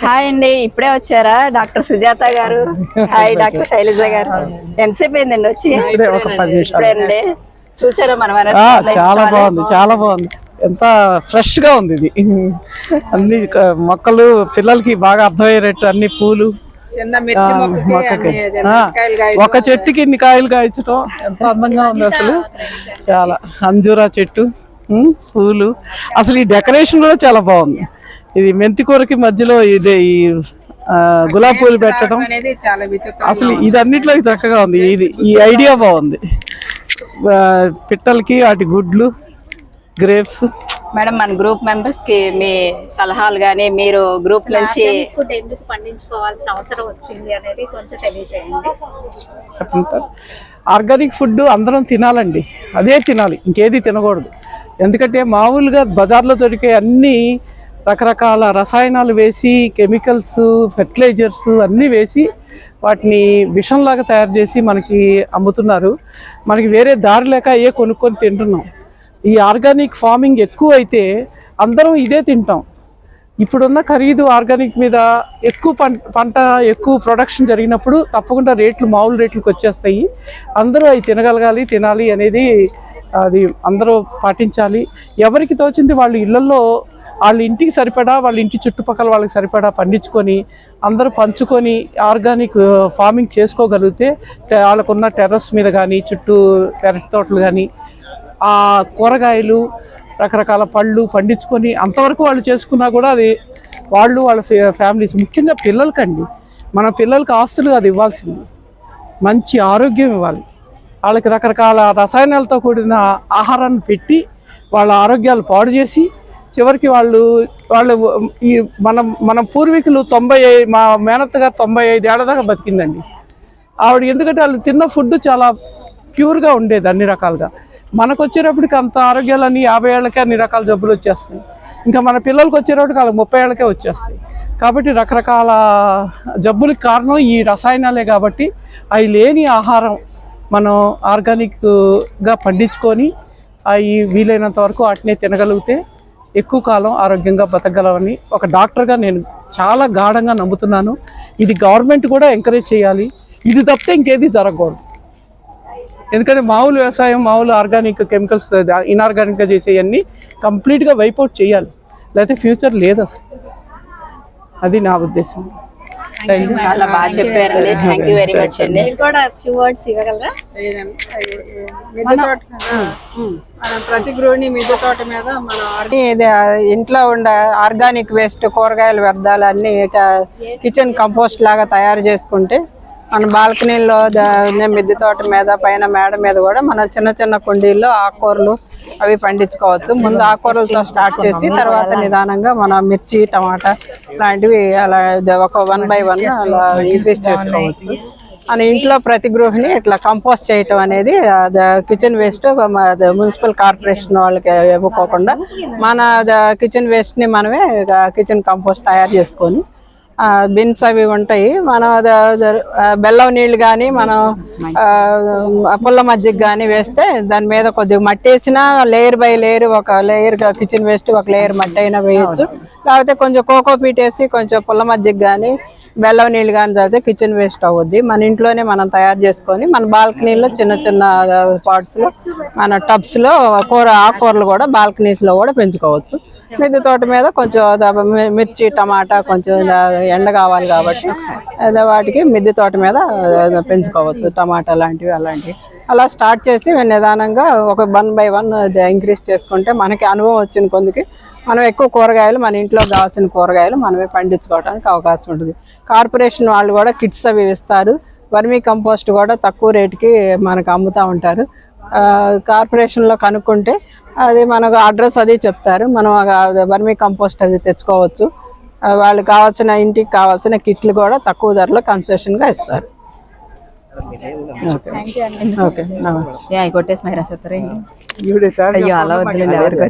Hi అండి, ఇప్పుడే వచ్చారా డాక్టర్ సుజాత గారు? హాయ్ డాక్టర్ శైలజ గారు. ఎంతసేపు అయిందండి వచ్చి? ఒక 10 నిమిషాలు. చూసారా మన చాలా బాగుంది, చాలా బాగుంది. ఎంత ఫ్రెష్ గా ఉంది ఇది. అన్ని మొక్కలు పిల్లలకి బాగా అర్థమయ్యేటట్టు అన్ని పూలు. మొక్కకి ఒక చెట్టుకి ఇన్ని కాయలు కాయించడం ఎంత అందంగా ఉంది అసలు. చాలా అంజూరా చెట్టు, పూలు, అసలు ఈ డెకరేషన్ కూడా చాలా బాగుంది. ఇది మెంతికూరకి మధ్యలో ఇదే ఈ గులాబీ పూలు పెట్టడం అసలు ఇది అన్నిట్లో చక్కగా ఉంది. ఇది ఈ ఐడియా బాగుంది. పిట్టలకి వాటి గుడ్లు, గ్రేప్స్. మేడం, మన గ్రూప్ మెంబర్స్ కి మీ సలహాలు గానీ, మీరు గ్రూప్ నుంచి ఫుడ్ ఎందుకు పండించుకోవాల్సిన అవసరం వచ్చింది అనేది కొంచెం తెలియజేయండి. చెప్పండి. ఆర్గానిక్ ఫుడ్ అందరం తినాలండి, అదే తినాలి, ఇంకేది తినకూడదు. ఎందుకంటే మామూలుగా బజార్లో దొరికే అన్ని రకరకాల రసాయనాలు వేసి, కెమికల్స్, ఫెర్టిలైజర్స్ అన్నీ వేసి వాటిని విషంలాగా తయారు చేసి మనకి అమ్ముతున్నారు. మనకి వేరే దారి లేక కొనుక్కొని తింటున్నాం. ఈ ఆర్గానిక్ ఫార్మింగ్ ఎక్కువ అయితే అందరం ఇదే తింటాం. ఇప్పుడున్న ఖరీదు ఆర్గానిక్ మీద ఎక్కువ పంట ఎక్కువ ప్రొడక్షన్ జరిగినప్పుడు తప్పకుండా రేట్లు మామూలు రేట్లకు వచ్చేస్తాయి. అందరూ అవి తినాలి అనేది అది అందరూ పాటించాలి. ఎవరికి తోచింది వాళ్ళు ఇళ్లలో వాళ్ళ ఇంటికి సరిపడా, వాళ్ళ ఇంటి చుట్టుపక్కల వాళ్ళకి సరిపడా పండించుకొని అందరూ పంచుకొని ఆర్గానిక్ ఫార్మింగ్ చేసుకోగలిగితే వాళ్ళకున్న టెర్రస్ మీద కానీ, చుట్టూ పెరటి తోటలు కానీ, ఆ కూరగాయలు, రకరకాల పళ్ళు పండించుకొని అంతవరకు వాళ్ళు చేసుకున్నా కూడా అది వాళ్ళు వాళ్ళ ఫ్యామిలీస్, ముఖ్యంగా పిల్లలకండి, మన పిల్లలకి ఆస్తులు అది ఇవ్వాల్సింది. మంచి ఆరోగ్యం ఇవ్వాలి. వాళ్ళకి రకరకాల రసాయనాలతో కూడిన ఆహారాన్ని పెట్టి వాళ్ళ ఆరోగ్యాలు పాడు చేసి చివరికి వాళ్ళు ఈ మన పూర్వీకులు మా మేనత్త గారు 95 ఏళ్ల దాకా బతికిందండి ఆవిడ. ఎందుకంటే వాళ్ళు తిన్న ఫుడ్ చాలా ప్యూర్గా ఉండేది అన్ని రకాలుగా. మనకు వచ్చేటప్పటికి అంత ఆరోగ్యాలన్నీ 50 ఏళ్ళకే అన్ని రకాల జబ్బులు వచ్చేస్తాయి. ఇంకా మన పిల్లలకి వచ్చేటప్పటికి వాళ్ళకి 30 ఏళ్ళకే వచ్చేస్తాయి. కాబట్టి రకరకాల జబ్బులకి కారణం ఈ రసాయనాలే. కాబట్టి అవి లేని ఆహారం మనం ఆర్గానిక్గా పండించుకొని అవి వీలైనంత వరకు వాటిని తినగలిగితే ఎక్కువ కాలం ఆరోగ్యంగా బతకగలవని ఒక డాక్టర్గా నేను చాలా గాఢంగా నమ్ముతున్నాను. ఇది గవర్నమెంట్ కూడా ఎంకరేజ్ చేయాలి. ఇది తప్పితే ఇంకేది జరగకూడదు. ఎందుకంటే మామూలు వ్యవసాయం, మామూలు ఆర్గానిక్ కెమికల్స్ ఇన్ఆర్గానిక్గా చేసేవన్నీ కంప్లీట్గా వైపౌట్ చేయాలి, లేకపోతే ఫ్యూచర్ లేదు అసలు. అది నా ఉద్దేశం. చాలా బాగా చెప్పారండి. థ్యాంక్ యూ వెరీ మచ్ అండి. ప్రతి గృహిణి మిద్దె తోట మీద మనం ఇంట్లో ఉండే ఆర్గానిక్ వేస్ట్, కూరగాయల వ్యర్థాలు అన్ని కిచెన్ కంపోస్ట్ లాగా తయారు చేసుకుంటే మన బాల్కనీలో మిద్దె తోట మీద, పైన మేడ మీద కూడా మన చిన్న చిన్న కుండీల్లో ఆకుకూరలు అవి పండించుకోవచ్చు. ముందు ఆకుకూరలతో స్టార్ట్ చేసి తర్వాత నిదానంగా మన మిర్చి, టమాటా లాంటివి అలా ఒక 1 by 1 అలా ఇంక్రీజ్ చేసుకోవచ్చు. మన ఇంట్లో ప్రతి గృహిణి ఇట్లా కంపోస్ట్ చేయటం అనేది కిచెన్ వేస్ట్ మున్సిపల్ కార్పొరేషన్ వాళ్ళకి ఇవ్వకోకుండా మన కిచెన్ వేస్ట్ని మనమే కిచెన్ కంపోస్ట్ తయారు చేసుకొని బిన్స్ అవి ఉంటాయి. మనం బెల్లం నీళ్ళు కానీ, మనం పుల్ల మజ్జిగ కానీ వేస్తే దాని మీద కొద్దిగా మట్టి వేసినా లేయర్ బై లేయర్, ఒక లేయర్ కిచెన్ వేస్ట్ ఒక లేయర్ మట్టి అయినా వేయచ్చు. లేకపోతే కొంచెం కోకోపీట్ వేసి కొంచెం పుల్ల మజ్జిగ కానీ, బెల్లం నీళ్ళు కానీ చదివితే కిచెన్ వేస్ట్ అవుద్ది. మన ఇంట్లోనే మనం తయారు చేసుకొని మన బాల్కనీలో చిన్న చిన్న పాట్స్లో, మన టబ్స్లో ఆకుకూరలు కూడా బాల్కనీస్లో కూడా పెంచుకోవచ్చు. మిద్దె తోట మీద కొంచెం మిర్చి, టమాటా కొంచెం ఎండ కావాలి కాబట్టి వాటికి మిద్దె తోట మీద పెంచుకోవచ్చు. టమాటా లాంటివి అలాంటివి అలా స్టార్ట్ చేసి నిదానంగా ఒక 1 by 1 ఇంక్రీజ్ చేసుకుంటే మనకి అనుభవం వచ్చిన కొందికి మనం ఎక్కువ కూరగాయలు, మన ఇంట్లో కావాల్సిన కూరగాయలు మనమే పండించుకోవడానికి అవకాశం ఉంటుంది. కార్పొరేషన్ వాళ్ళు కూడా కిట్స్ అవి ఇస్తారు. వర్మీ కంపోస్ట్ కూడా తక్కువ రేటుకి మనకు అమ్ముతూ ఉంటారు. కార్పొరేషన్లో కనుక్కుంటే అది మనకు అడ్రస్ అది చెప్తారు. మనం వర్మీ కంపోస్ట్ అది తెచ్చుకోవచ్చు. వాళ్ళు కావాల్సిన ఇంటికి కావాల్సిన కిట్లు కూడా తక్కువ ధరలో కన్సెషన్గా ఇస్తారు. కొట్టేసి అలా వద్దులేండి ఎవరికి